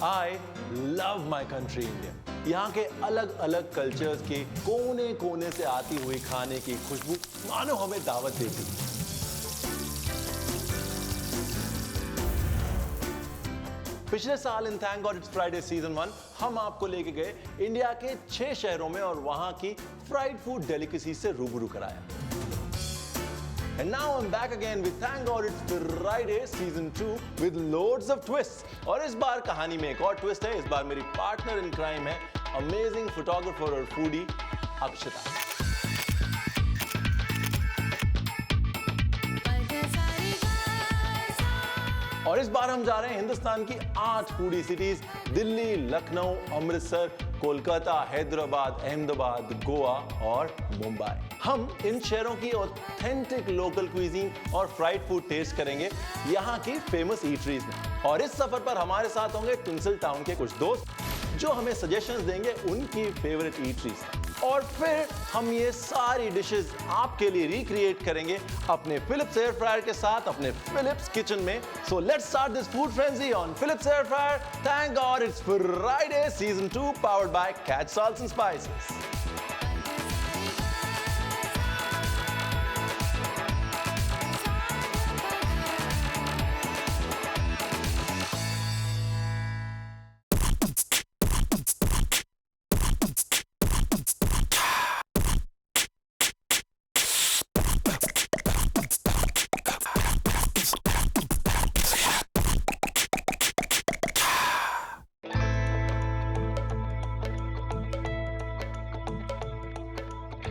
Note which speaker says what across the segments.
Speaker 1: I love my country India. यहाँ के अलग अलग कल्चर्स के कोने कोने से आती हुई खाने की खुशबू मानो हमें दावत देती है। पिछले साल इन thank God it's Friday season 1 हम आपको लेके गए इंडिया के 6 शहरों में और वहां की फ्राइड फूड डेलिकेसी से रूबरू कराया। And now I'm back again with Thank God It's Friday Season 2 with loads of twists. और इस बार कहानी में एक और ट्विस्ट है। इस बार मेरी पार्टनर इन क्राइम है अमेजिंग फोटोग्राफर और फूडी अक्षता। और इस बार हम जा रहे हैं हिंदुस्तान की 8 फूडी सिटीज दिल्ली, लखनऊ, अमृतसर, कोलकाता, हैदराबाद, अहमदाबाद, गोवा और मुंबई। हम इन शहरों की ऑथेंटिक लोकल क्विजीन और फ्राइड फूड टेस्ट करेंगे यहाँ की फेमस ईटरीज में। और इस सफर पर हमारे साथ होंगे टिंसल टाउन के कुछ दोस्त जो हमें सजेशंस देंगे उनकी फेवरेट ईटरीज। और फिर हम ये सारी डिशेस आपके लिए रिक्रिएट करेंगे अपने फिलिप्स एयर फ्रायर के साथ अपने फिलिप्स किचन में। So let's start this food frenzy on Philips air fryer. Thank God it's Friday season 2 powered by catch salts and spices.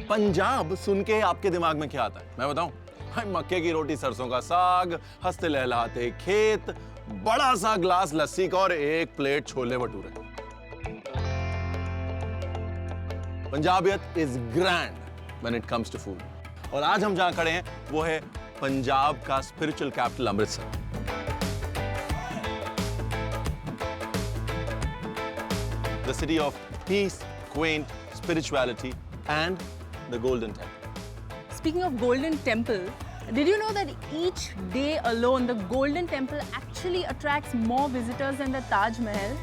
Speaker 1: Punjab सुन के आपके दिमाग में क्या आता है मैं बताऊं? मक्के की रोटी, सरसों का साग, हंसते लहलाते खेत, बड़ा सा ग्लास लस्सी का और एक प्लेट छोले भटूरे। पंजाबियत is grand when it comes to food. और आज हम जहां खड़े हैं वो है पंजाब का spiritual capital Amritsar. The city of peace, quaint spirituality and the Golden Temple.
Speaker 2: Speaking of Golden Temple, did you know that each day alone the Golden Temple actually attracts more visitors than the Taj Mahal?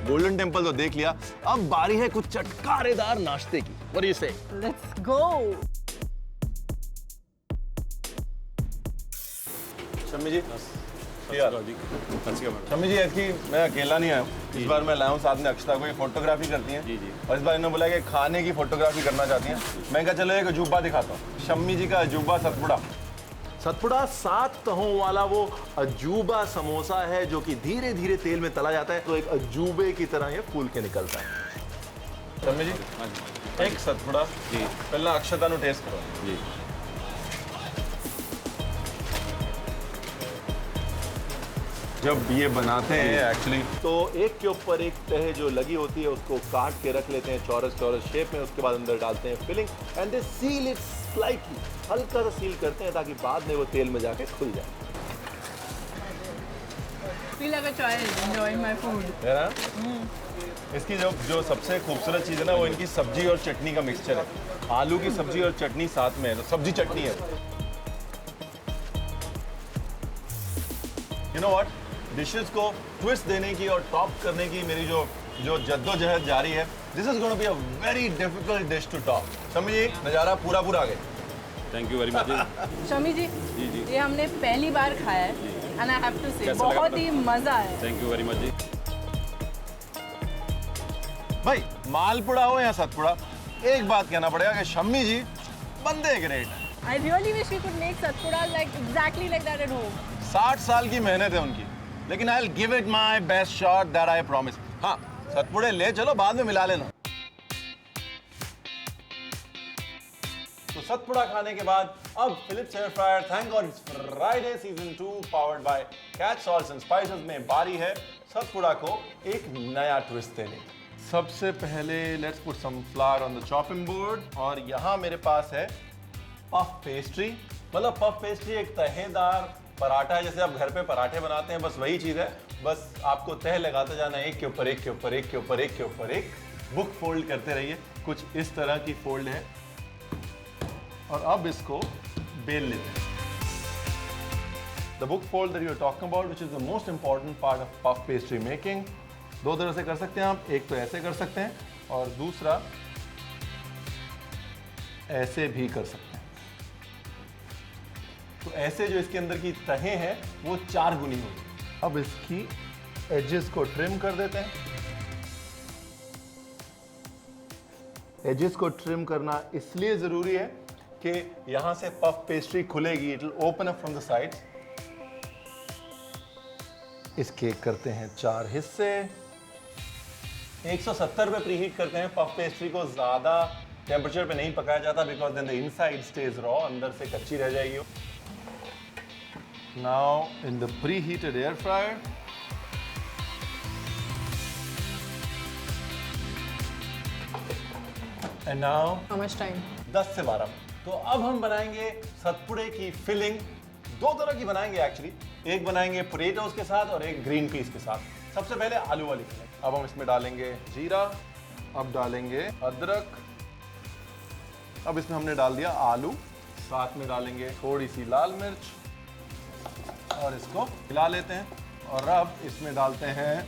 Speaker 1: Golden temple तो देख लिया, अब बारी है कुछ चटकारेदार नाश्ते की। What do you say?
Speaker 2: Let's go.
Speaker 1: Shammi जी, शम्मी जी, ऐसी मैं अकेला नहीं आया हूँ। इस बार मैं लाया हूँ साथ में अक्षता को। ये फोटोग्राफी करती हैं और इस बार इन्होंने बोला कि खाने की फोटोग्राफी करना चाहती हैं। मैं कहा चलो एक अजूबा दिखाता हूँ। शम्मी जी का अजूबा सतपुड़ा। सतपुड़ा 7 तहों वाला वो अजूबा समोसा है जो कि धीरे धीरे तेल में तला जाता है तो एक अजूबे की तरह ये फूल के निकलता है। शम्मी जी, एक सतपुड़ा जी पहला अक्षता नु टेस्ट करो जी। जब ये बनाते हैं एक्चुअली तो एक के ऊपर एक तह जो लगी होती है उसको काट के रख लेते हैं चौरस शेप में। उसके बाद अंदर डालते हैं filling and they seal it slightly, हल्का सा सील करते हैं ताकि बाद में वो तेल में जाके खुल जाए।
Speaker 2: Feel like a child enjoying my food.
Speaker 1: है ना? इसकी जो सबसे खूबसूरत चीज़ है ना वो इनकी सब्जी और चटनी का मिक्सचर है। आलू की सब्जी और चटनी साथ में है तो सब्जी चटनी है। You know what? डिशेस को ट्विस्ट देने की और टॉप करने की मेरी जो जद्दोजहद जारी है। This is going to be a very difficult dish to top. Shammi ji, नज़ारा पूरा आ गया।
Speaker 3: Thank you very much.
Speaker 2: Shammi ji, ये हमने पहली बार खाया है एंड आई हैव टू से बहुत ही मजा आया।
Speaker 3: थैंक यू वेरी मच जी।
Speaker 1: भाई मालपुड़ा हो या सतपुड़ा, एक बात कहना पड़ेगा कि शम्मी जी बंदे ग्रेट हैं।
Speaker 2: I really wish we could make satpura like exactly like that at home.
Speaker 1: 60 साल की मेहनत है उनकी, लेकिन I will give it my best shot that I promise. हाँ, सतपुड़े ले चलो, बाद में मिला लेना। तो सतपुड़ा खाने के बाद अब Philips air fryer thank God it's Friday season 2 powered by catch salts and spices में बारी है सतपुड़ा को एक नया ट्विस्ट देने की। सबसे पहले let's put some flour on the chopping board और यहाँ मेरे पास है पफ पेस्ट्री। मतलब पफ पेस्ट्री एक तहेदार पराठा है, जैसे आप घर पे पराठे बनाते हैं, बस वही चीज है। बस आपको तह लगाते जाना है, एक के ऊपर एक के ऊपर एक के ऊपर एक के ऊपर एक। बुक फोल्ड करते रहिए, कुछ इस तरह की फोल्ड है। और अब इसको बेल लेते हैं। The book fold that you are talking about, which is the most important part of puff pastry making, दो तरह से कर सकते हैं आप। एक तो ऐसे कर सकते हैं और दूसरा ऐसे भी कर सकते हैं। तो ऐसे जो इसके अंदर की तहें हैं वो 4 गुनी होगी। अब इसकी एजेस को ट्रिम कर देते हैं। एजेस को ट्रिम करना इसलिए जरूरी है कि यहां से पफ पेस्ट्री खुलेगी, it will open up from the sides. इस केक करते हैं 4 हिस्से। 170 पे प्रीहीट करते हैं। पफ पेस्ट्री को ज्यादा टेम्परेचर पे नहीं पकाया जाता, because then the inside stays raw, अंदर से कच्ची रह जाएगी। Now in the preheated air fryer, and now
Speaker 2: How much time?
Speaker 1: 10 से 12। तो अब हम बनाएंगे सतपुड़े की फिलिंग। 2 तरह की बनाएंगे एक्चुअली, एक बनाएंगे पोटैटोज के साथ और एक ग्रीन पीस के साथ। सबसे पहले आलू वाली फिलिंग। अब हम इसमें डालेंगे जीरा, अब डालेंगे अदरक, अब इसमें हमने डाल दिया आलू, साथ में डालेंगे थोड़ी सी लाल मिर्च और इसको हिला लेते हैं। और अब इसमें डालते हैं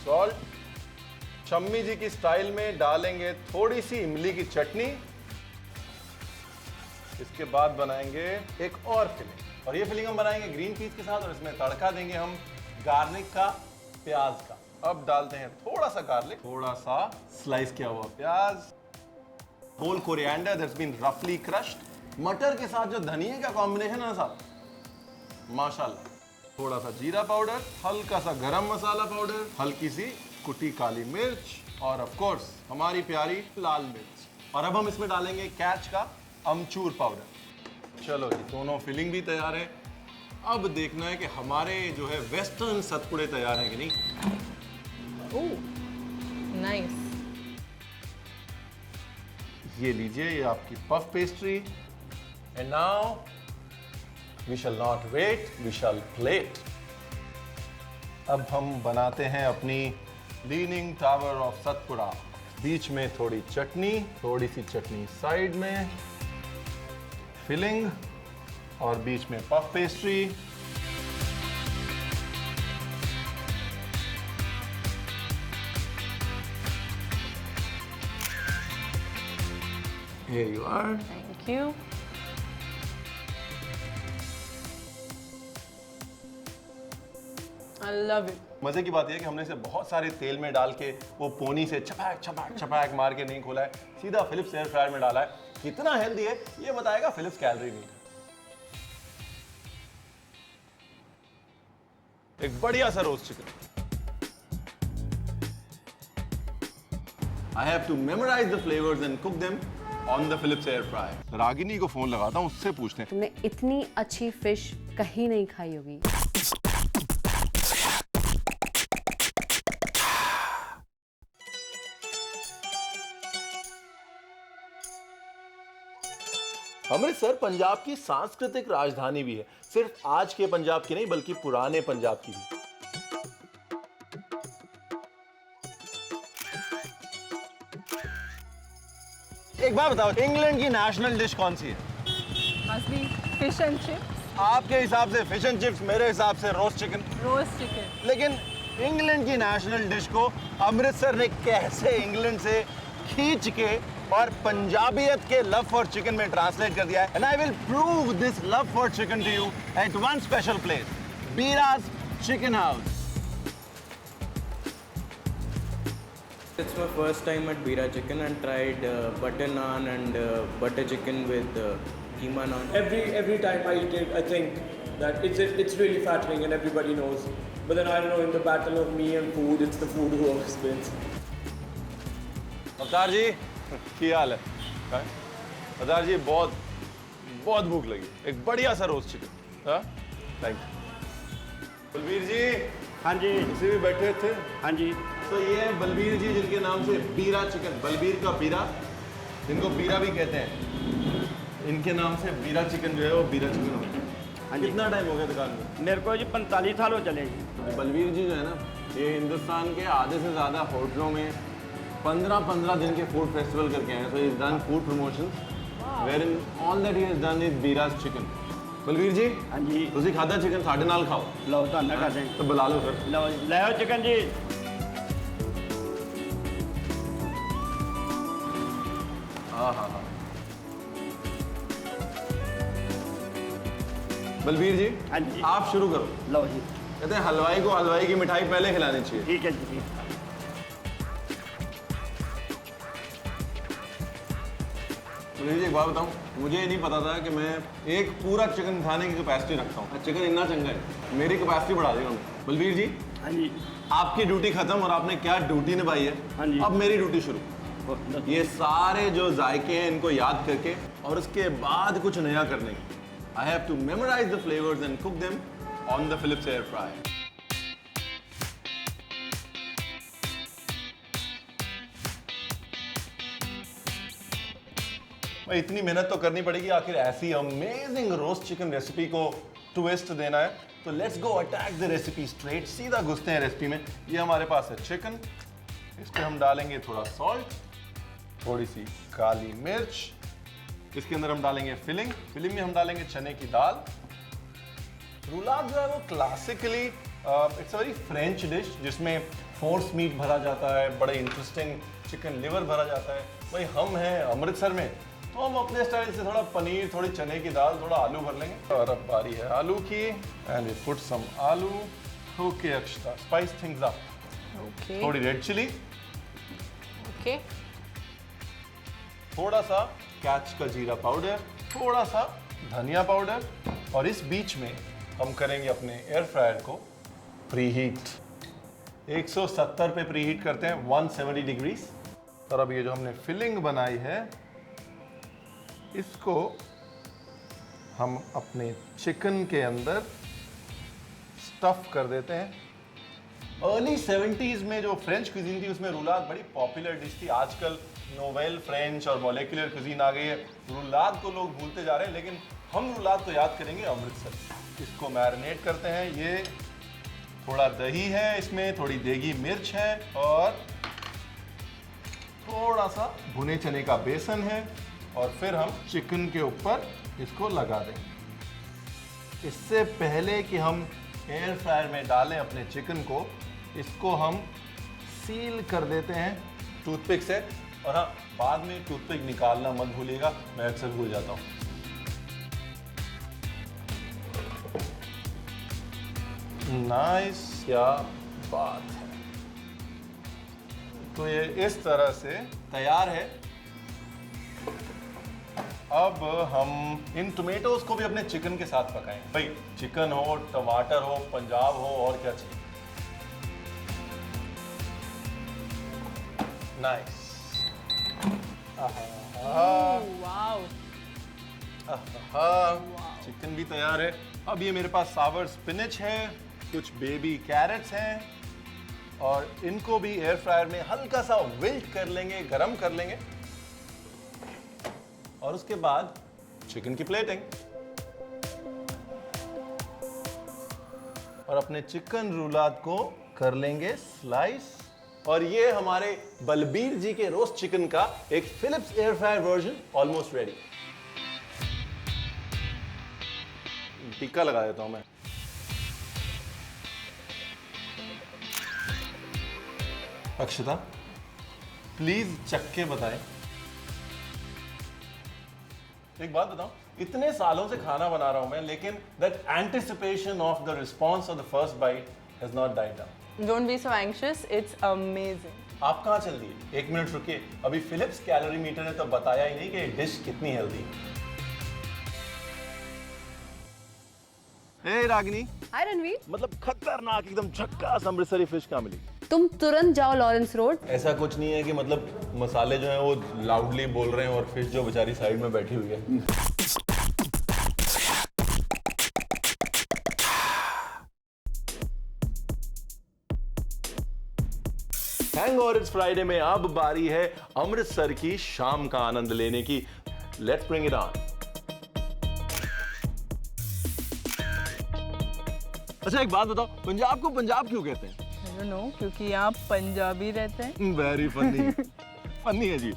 Speaker 1: सॉल्ट। शम्मी जी की स्टाइल में डालेंगे थोड़ी सी इमली की चटनी। इसके बाद बनाएंगे एक और फिलिंग, और ये फिलिंग हम बनाएंगे ग्रीन पीस के साथ, और इसमें तड़का देंगे हम गार्लिक का, प्याज का। अब डालते हैं थोड़ा सा गार्लिक, थोड़ा सा स्लाइस किया हुआ प्याज, होल कोरिएंडर दैट्स बीन रफली क्रश्ड। मटर के साथ जो धनिया का कॉम्बिनेशन है ना साहब, माशाल्लाह। थोड़ा सा जीरा पाउडर, हल्का सा गरम मसाला पाउडर, हल्की सी कुटी काली मिर्च और ऑफ कोर्स हमारी प्यारी लाल मिर्च। और अब हम इसमें डालेंगे कैच का अमचूर पाउडर। चलो जी, दोनों फिलिंग भी तैयार है। अब देखना है कि हमारे जो है वेस्टर्न सतपुड़े तैयार हैं कि नहीं।
Speaker 2: Oh, nice.
Speaker 1: ये लीजिए, ये आपकी puff pastry. And now we shall not wait, we shall plate. अब हम बनाते हैं अपनी लीनिंग टावर ऑफ सतपुड़ा। बीच में थोड़ी चटनी, थोड़ी सी चटनी साइड में, फिलिंग, और बीच में puff pastry. Here you are.
Speaker 2: Thank you. I love it.
Speaker 1: मजे की बात यह है कि हमने इसे बहुत सारे तेल में डाल के वो पोनी से छपाक छपाक छपाक मार के नहीं खोला है, सीधा फिलिप्स एयर फ्रायर में डाला है। कितना हेल्दी है ये बताएगा फिलिप्स कैलोरी मीटर। एक बढ़िया सा roast chicken. I have to memorize the flavors and cook them on the Philips air fryer. Ragini को फोन लगाता हूँ, उससे पूछते हैं।
Speaker 4: तुमने इतनी अच्छी फिश कहीं नहीं खाई होगी।
Speaker 1: अमृतसर पंजाब की सांस्कृतिक राजधानी भी है, सिर्फ आज के पंजाब की नहीं बल्कि पुराने पंजाब की भी। एक बात बताओ, इंग्लैंड की नेशनल डिश कौन सी है?
Speaker 2: Must be fish and chips,
Speaker 1: आपके हिसाब से फिश एंड चिप्स, मेरे हिसाब से रोस्ट चिकन।
Speaker 2: roast chicken.
Speaker 1: लेकिन इंग्लैंड की नेशनल डिश को अमृतसर ने कैसे इंग्लैंड से खींच के और पंजाबियत के लव फॉर चिकन में ट्रांसलेट कर दिया है। And I will prove this love for chicken to you at one special place, Beera's Chicken House.
Speaker 5: It's my first time at Bira Chicken and tried butter naan and butter chicken with keema naan.
Speaker 6: Every time I eat it, I think that it's really fattening and everybody knows. But then I don't know, in the battle of me and food, it's the food who always wins.
Speaker 1: अवतार जी की हाल है? अवतार जी बहुत भूख लगी, एक बढ़िया सा रोस्ट चिकन। हाँ, थैंक यू। बलबीर जी।
Speaker 7: हाँ जी।
Speaker 1: इसे भी बैठे थे।
Speaker 7: हाँ जी।
Speaker 1: तो ये है बलबीर जी, जिनके नाम से बीरा चिकन, बलबीर का बीरा, जिनको बीरा भी कहते हैं, इनके नाम से बीरा चिकन जो है वो बीरा चिकन होता है।
Speaker 7: हाँ जी।
Speaker 1: कितना टाइम हो गया दुकान में?
Speaker 7: मेरे को जी 45 साल हो चले जी।
Speaker 1: बलवीर जी जो है ना, ये हिंदुस्तान के आधे से ज़्यादा होटलों में 15-15 दिन के फूड फेस्टिवल करके आए हैं। So is done food promotions where in all that he has done is Beera's chicken. Balveer ji,
Speaker 7: हाँ जी।
Speaker 1: ਤੁਸੀਂ ਖਾਦਾ चिकन ਸਾਡੇ ਨਾਲ ਖਾਓ।
Speaker 7: लो तो ना खाते
Speaker 1: तो बुला लो फिर।
Speaker 7: लो ले आओ चिकन जी।
Speaker 1: हाँ हाँ हाँ। बलवीर जी,
Speaker 7: हाँ जी।
Speaker 1: आप शुरू करो।
Speaker 7: लो जी।
Speaker 1: कहते हैं हलवाई को हलवाई की मिठाई पहले खिलानी चाहिए।
Speaker 7: ठीक है जी, ठीक।
Speaker 1: बलवीर जी एक बात बताऊं, मुझे नहीं पता था कि मैं एक पूरा चिकन खाने की कैपेसिटी रखता हूँ। चिकन इतना चंगा है, मेरी कैपेसिटी बढ़ा दी उन्होंने। बलवीर जी,
Speaker 7: हाँ जी।
Speaker 1: आपकी ड्यूटी खत्म और आपने क्या ड्यूटी निभाई है।
Speaker 7: हाँ जी।
Speaker 1: अब मेरी ड्यूटी शुरू। ये सारे जो जायके हैं इनको याद करके और उसके बाद कुछ नया करने की। I have to memorize the flavors and cook them on the Philips air fryer. भाई इतनी मेहनत तो करनी पड़ेगी, आखिर ऐसी अमेजिंग रोस्ट चिकन रेसिपी को ट्विस्ट देना है। तो let's go attack the recipe straight. सीधा घुसते हैं रेसिपी में। ये हमारे पास है चिकन, इस पर हम डालेंगे थोड़ा सॉल्ट, थोड़ी सी काली मिर्च, इसके अंदर हम डालेंगे फिलिंग में हम डालेंगे चने की दाल। रूलाद जो है वो classically it's a very French dish जिसमें फोर्स मीट भरा जाता है, बड़े इंटरेस्टिंग चिकन लिवर भरा जाता है। भाई हम हैं अमृतसर में, तो हम अपने स्टाइल से थोड़ा पनीर, थोड़ी चने की दाल, थोड़ा आलू भर लेंगे। और अब बारी है आलू की, एंड वी पुट सम आलू। ओके अक्षता, स्पाइस थिंग्स अप।
Speaker 2: Okay.
Speaker 1: थोड़ी रेड चिली,
Speaker 2: Okay.
Speaker 1: थोड़ा सा कैच का जीरा पाउडर, थोड़ा सा धनिया पाउडर, और इस बीच में हम करेंगे अपने एयर फ्रायर को प्रीहीट। 170 पे प्रीहीट करते हैं, 170 डिग्रीज। और अब ये जो हमने फिलिंग बनाई है इसको हम अपने चिकन के अंदर स्टफ कर देते हैं। अर्ली 70s में जो फ्रेंच क्यूजीन थी उसमें रूलाद बड़ी पॉपुलर डिश थी। आजकल नोवेल फ्रेंच और मॉलिक्यूलर क्यूजीन आ गई है, रूलाद को लोग भूलते जा रहे हैं, लेकिन हम रूलाद को याद करेंगे अमृतसर। इसको मैरिनेट करते हैं। ये थोड़ा दही है, इसमें थोड़ी देगी मिर्च है और थोड़ा सा भुने चने का बेसन है, और फिर हम चिकन के ऊपर इसको लगा दें। इससे पहले कि हम एयर फ्रायर में डालें अपने चिकन को, इसको हम सील कर देते हैं टूथपिक से। और हाँ, बाद में टूथपिक निकालना मत भूलिएगा, मैं अक्सर भूल जाता हूँ। नाइस, क्या बात है। तो ये इस तरह से तैयार है। अब हम इन टोमेटोज को भी अपने चिकन के साथ पकाएं। भाई चिकन हो, टमाटर हो, पंजाब हो, और क्या चाहिए। नाइस।
Speaker 2: Wow.
Speaker 1: चिकन भी तैयार है। अब ये मेरे पास सावर स्पिनच है, कुछ बेबी कैरेट्स हैं, और इनको भी एयर फ्रायर में हल्का सा विल्ट कर लेंगे, गरम कर लेंगे। और उसके बाद चिकन की प्लेटिंग, और अपने चिकन रूलाद को कर लेंगे स्लाइस। और ये हमारे बलबीर जी के रोस्ट चिकन का एक Philips air fryer version almost ready. Tikka लगा देता हूं मैं। अक्षता, प्लीज चक्के बताएं। एक बात बताऊं, इतने सालों से खाना बना रहा हूं मैं, लेकिन that anticipation of the response of the first bite has not died down.
Speaker 2: Don't be so anxious. It's amazing.
Speaker 1: आप कहाँ चल दिए? एक मिनट रुकिए, अभी फिलिप्स कैलोरी मीटर ने तो बताया ही नहीं कि ये डिश कितनी हेल्दी है। हे रागिनी,
Speaker 4: हाय रणवीर,
Speaker 1: मतलब खतरनाक एकदम झक्कास अमृतसरी फिश कहाँ मिली?
Speaker 4: तुम तुरंत जाओ लॉरेंस रोड।
Speaker 1: ऐसा कुछ नहीं है कि मतलब मसाले जो हैं वो लाउडली बोल रहे हैं और फिश जो बेचारी साइड में बैठी हुई है। हैंगओवर इट्स फ्राइडे में अब बारी है अमृतसर की शाम का आनंद लेने की। Let's bring it on. अच्छा एक बात बताओ, पंजाब को पंजाब क्यों कहते हैं?
Speaker 2: I don't know, क्योंकि यहाँ पंजाबी रहते हैं।
Speaker 1: Very funny. फनी है जी।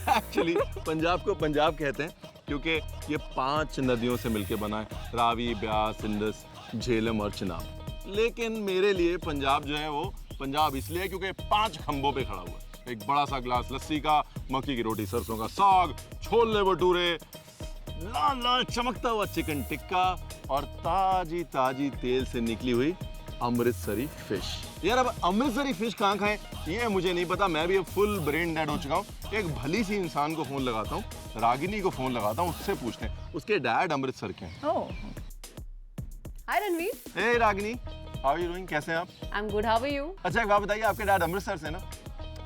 Speaker 1: एक्चुअली पंजाब को पंजाब कहते हैं क्योंकि ये 5 नदियों से मिलकर बना है, रावी, ब्यास, इंडस, झेलम और चिनाब। लेकिन मेरे लिए पंजाब जो है वो पंजाब इसलिए है क्योंकि 5 खंभों पे खड़ा हुआ है। एक बड़ा सा गिलास लस्सी का, मक्की की रोटी, सरसों का साग, छोले भटूरे, लाल लाल चमकता हुआ चिकन टिक्का और ताजी ताजी तेल से निकली हुई अमृतसरी फिश। यार अब अमृतसरी फिश कहाँ खाएं ये मुझे नहीं पता, मैं भी अब फुल ब्रेन डेड हो चुका हूँ। एक भली सी इंसान को फोन लगाता हूँ, रागिनी को फोन लगाता हूँ, उससे पूछते हैं उसके डैड अमृतसर के हैं।
Speaker 2: Oh,
Speaker 4: Hi Ranveer.
Speaker 1: Hey Ragini, how are you doing, कैसे हैं आप?
Speaker 4: I'm good. How are you?
Speaker 1: अच्छा एक बात बताइए, आपके डैड अमृतसर से ना?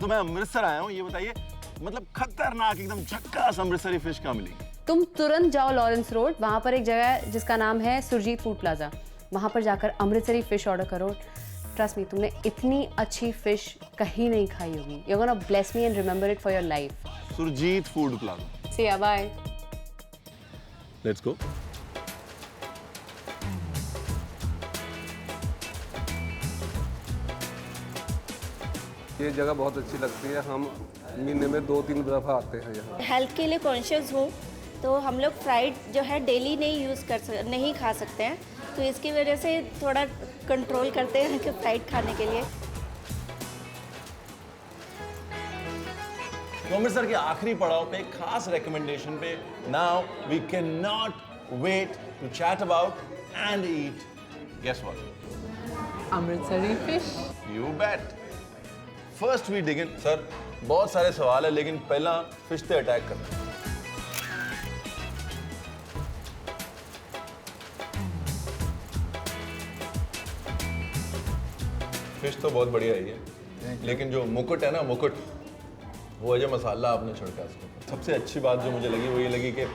Speaker 1: तो मैं अमृतसर आया हूँ, ये बताइए मतलब खतरनाक एकदम झक्कास अमृतसरी फिश कहाँ मिलेगी?
Speaker 4: तुम तुरंत जाओ लॉरेंस रोड, वहाँ पर एक जगह है जिसका नाम है सुरजीत फूड प्लाजा। वहाँ पर जाकर अमृतसरी फिश ऑर्डर करो। ट्रस्ट मी, तुमने इतनी अच्छी फिश कहीं नहीं खाई होगी। You're gonna bless me and remember it for your life.
Speaker 1: Surjeet food plaza.
Speaker 4: See ya, bye.
Speaker 1: Let's go.
Speaker 8: ये जगह बहुत अच्छी लगती है, हम महीने में 2-3 दफ़ा आते हैं यहाँ।
Speaker 9: हेल्थ के लिए कॉन्शियस हूँ तो हम लोग फ्राइड जो है डेली नहीं खा सकते हैं, तो इसकी वजह से थोड़ा कंट्रोल करते हैं कि फ्राइड खाने के लिए।
Speaker 1: तो अमृतसर के आखिरी पड़ाव पे एक खास रिकमेंडेशन पे now we can not wait to chat about and eat, guess what?
Speaker 2: Amritsari fish.
Speaker 1: You bet. First we dig in. Sir बहुत सारे सवाल है लेकिन पहला फिश पे अटैक करना है। फिश तो बहुत बढ़िया ही है लेकिन जो मुकुट है ना, मुकुट वो जो मसाला आपने छिड़का इसको, सबसे अच्छी बात जो मुझे लगी वो ये लगी कि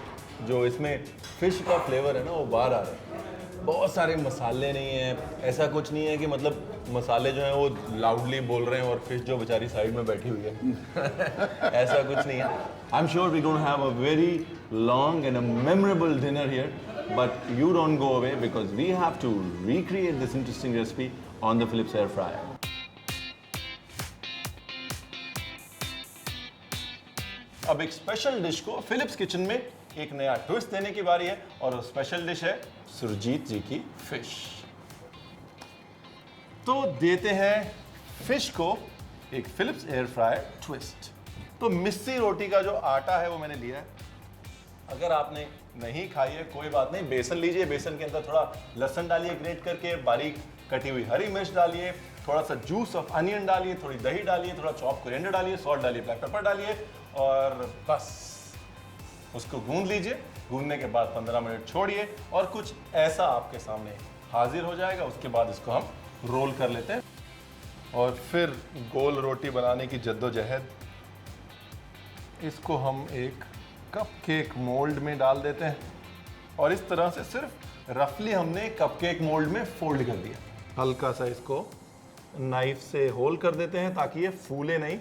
Speaker 1: जो इसमें फिश का फ्लेवर है ना वो बाहर आ रहा है। बहुत सारे मसाले नहीं हैं, ऐसा कुछ नहीं है कि मतलब मसाले जो हैं वो लाउडली बोल रहे हैं और फिश जो बेचारी साइड में बैठी हुई है ऐसा कुछ नहीं है। I am sure we gonna have a very long and a memorable dinner here, but you don't go away because we have to recreate this interesting recipe on the Philips air fryer. अब एक special dish को Philips kitchen में एक नया twist देने की बारी है और वो स्पेशल डिश है सुरजीत जी की फिश। तो देते हैं फिश को एक फिलिप्स एयर फ्रायर ट्विस्ट। तो मिस्सी रोटी का जो आटा है वो मैंने लिया है। अगर आपने नहीं खाई है कोई बात नहीं, बेसन लीजिए, बेसन के अंदर थोड़ा लहसुन डालिए ग्रेट करके, बारीक कटी हुई हरी मिर्च डालिए, थोड़ा सा जूस ऑफ अनियन डालिए, थोड़ी दही डालिए, थोड़ा चॉप कोरिएंडर डालिए, सॉल्ट डालिए, ब्लैक पेपर डालिए और बस उसको गूंद लीजिए। गूंदने के बाद 15 मिनट छोड़िए और कुछ ऐसा आपके सामने हाजिर हो जाएगा। उसके बाद इसको हम रोल कर लेते हैं और फिर गोल रोटी बनाने की जद्दोजहद। इसको हम एक कपकेक मोल्ड में डाल देते हैं और इस तरह से सिर्फ रफली हमने कपकेक मोल्ड में फोल्ड कर दिया। हल्का सा इसको नाइफ से होल कर देते हैं ताकि ये फूले नहीं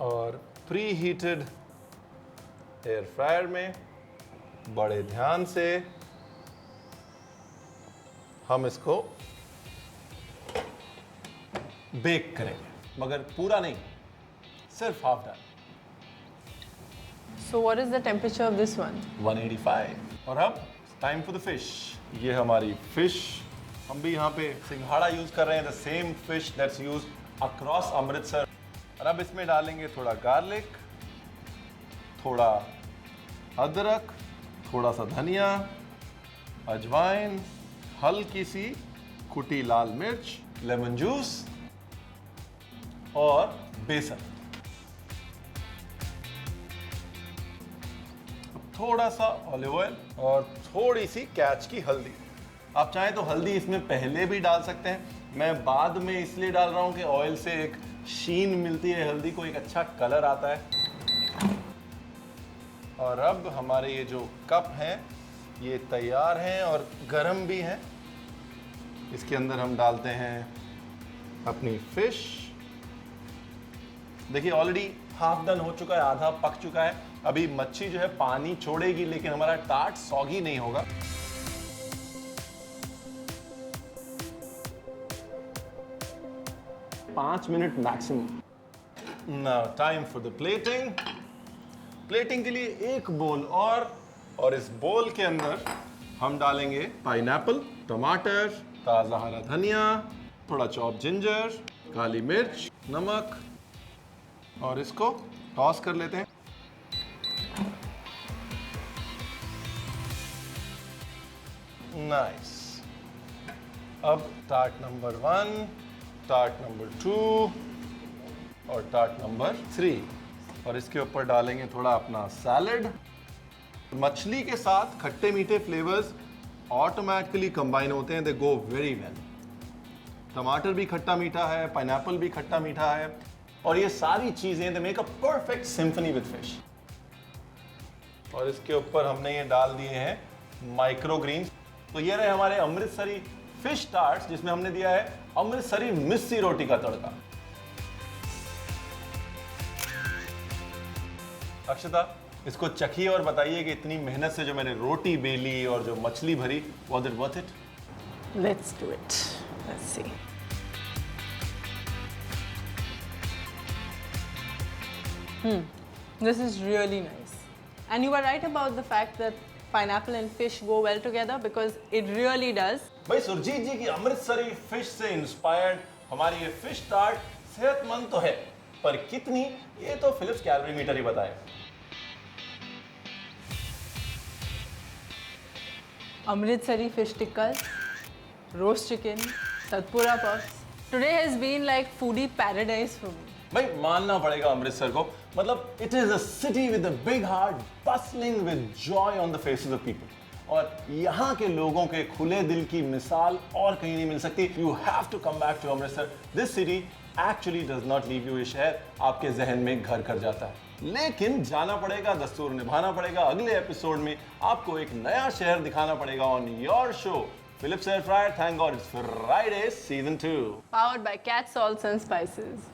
Speaker 1: और प्री हीटेड एयर फ्रायर में बड़े ध्यान से हम इसको बेक करेंगे, मगर पूरा नहीं, सिर्फ half done.
Speaker 2: So what is the temperature of this one?
Speaker 1: 185। और अब टाइम फॉर द फिश। ये हमारी फिश, हम भी यहाँ पे सिंघाड़ा यूज कर रहे हैं, the same fish that's use across Amritsar. और अब इसमें डालेंगे थोड़ा गार्लिक, थोड़ा अदरक, थोड़ा सा धनिया, अजवाइन, हल्की सी कुटी लाल मिर्च, लेमन जूस और बेसन। थोड़ा सा ऑलिव ऑयल और थोड़ी सी कैच की हल्दी। आप चाहें तो हल्दी इसमें पहले भी डाल सकते हैं, मैं बाद में इसलिए डाल रहा हूं कि ऑयल से एक शीन मिलती है, हल्दी को एक अच्छा कलर आता है। और अब हमारे ये जो कप हैं ये तैयार हैं और गरम भी हैं। इसके अंदर हम डालते हैं अपनी फिश। देखिए ऑलरेडी हाफ डन हो चुका है, आधा पक चुका है। अभी मच्छी जो है पानी छोड़ेगी लेकिन हमारा टार्ट सॉगी नहीं होगा। 5 minute maximum. Now time for the plating. Plating के लिए एक बोल और इस बोल के अंदर हम डालेंगे पाइनएप्पल, टमाटर, ताज़ा हरा धनिया, थोड़ा चॉप जिंजर, काली मिर्च, नमक, और इसको टॉस कर लेते हैं। नाइस। अब टार्ट नंबर 1, टार्ट नंबर 2 और टार्ट नंबर 3, और इसके ऊपर डालेंगे थोड़ा अपना सैलड। मछली के साथ खट्टे मीठे फ्लेवर्स ऑटोमेटिकली कंबाइन होते हैं, दे गो वेरी वेल। टमाटर भी खट्टा मीठा है, पाइनएप्पल भी खट्टा मीठा है, और ये सारी चीजें they make a perfect symphony with fish. और इसके ऊपर हमने ये डाल दिए हैं माइक्रो ग्रीन्स। तो ये रहे हमारे अमृतसरी फिश टार्ट्स, जिसमें हमने दिया है अमृतसरी मिस्सी रोटी का तड़का। अक्षता, इसको चखिए और बताइए कि इतनी मेहनत से जो मैंने रोटी बेली और जो मछली भरी, was it worth it?
Speaker 2: Let's do it. Let's see. This is really nice. And you were right about the fact that pineapple and fish go well together, because it really does.
Speaker 1: भाई सुरजीत जी की Amritsari fish से inspired हमारी ये fish tart सेहतमंद तो है, पर कितनी, ये तो फिलिप्स कैलोरी मीटर ही बताए।
Speaker 2: Amritsari fish tikkal, roast chicken, satpura puffs. Today has been like foodie paradise for me.
Speaker 1: भाई मानना पड़ेगा अमृतसर को, मतलब it is a city with a big heart, bustling with joy on the faces of people. और यहाँ के लोगों के खुले दिल की मिसाल और कहीं नहीं मिल सकती। You have to come back to Amritsar. This city actually does not leave you. ये शहर आपके जहन में घर कर जाता है, लेकिन जाना पड़ेगा, दस्तूर निभाना पड़ेगा। अगले एपिसोड में आपको एक नया शहर दिखाना पड़ेगा on your show Philips Air Fryer. Thank God it's Friday, season 2.
Speaker 2: Powered by Cat Salts and Spices.